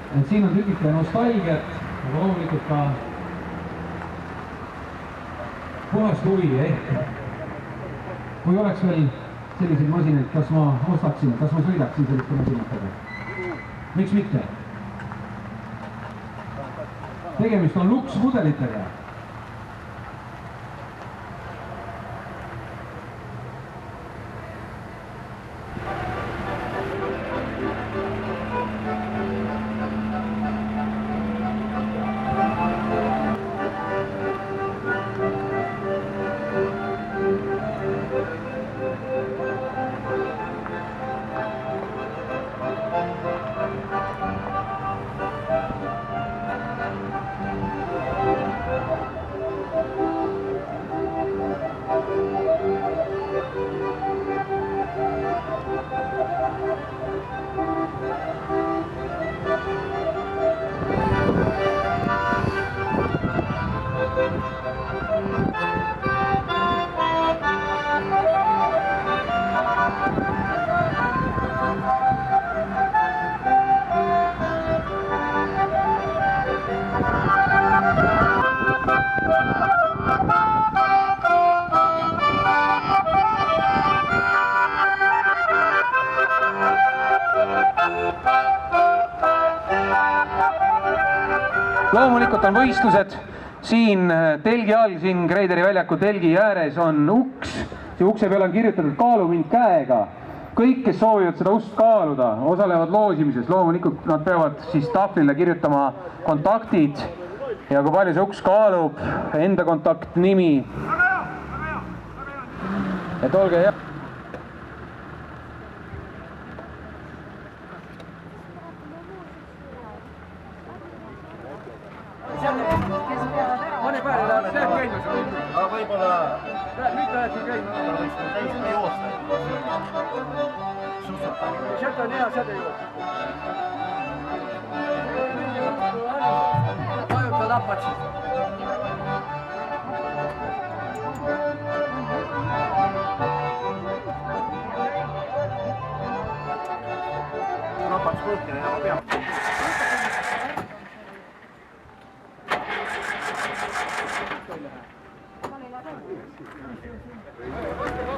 Et siin on tükike nostalgiat, aga loomulikult ka puhast huvi, kui oleks veel selliseid masinaid, kas ma ostaksin, kas ma sõidaksin selliste masinatega? Miks mitte? Tegemist on luksmudelitega. Loomulikult on võistlused siin telgi all, siin Kreideri väljaku telgi ääres on uks. See ukse peal on kirjutatud kaalu mind käega. Kõik, kes soovivad seda ust kaaluda, osalevad loosimises. Loomulikult nad peavad siis tahvlile kirjutama kontaktid ja kui palju see uks kaalub, enda kontaktnimi. Et olge hea. Mõne päev läheb see käinud. Aga võib-olla... Nüüd läheb siin käinud. Täisime joosta. Suusatamine. Sealt on hea säde joosta. Vajuta lapad siis. Lapad spõhkine ja peab.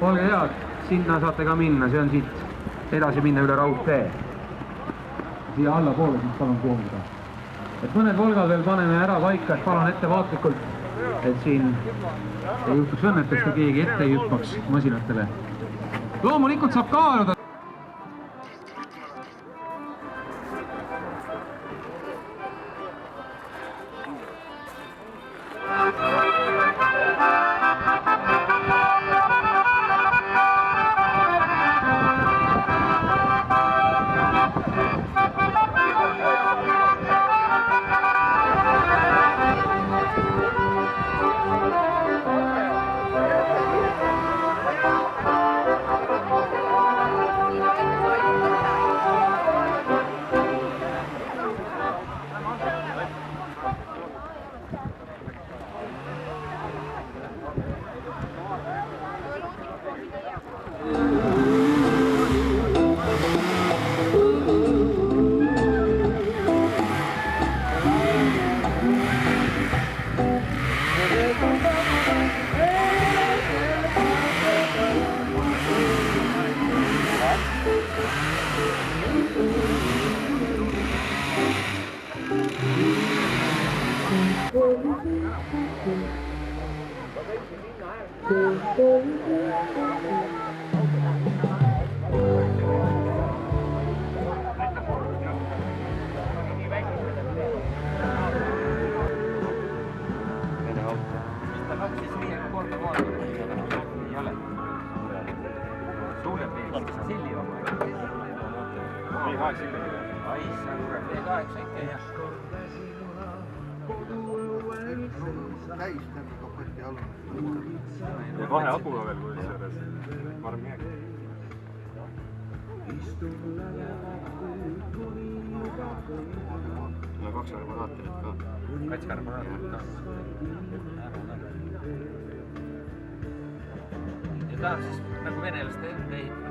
Olge head, sinna saate ka minna, see on siit edasi minna üle raudtee. Siia alla poole siis palun kuumuda. Et mõned volgad veel paneme ära paika, et palun ettevaatlikult, et siin ei juhtuks õnnetust, kui keegi ette ei hüppaks masinatele. Loomulikult saab kaaluda. Ja kahe abuga veel kui selles varm jääg. No 2 karbonaatorit ka. 2 karbonaatorit ka. Ja tahab siis nagu venelaste enda ehitada.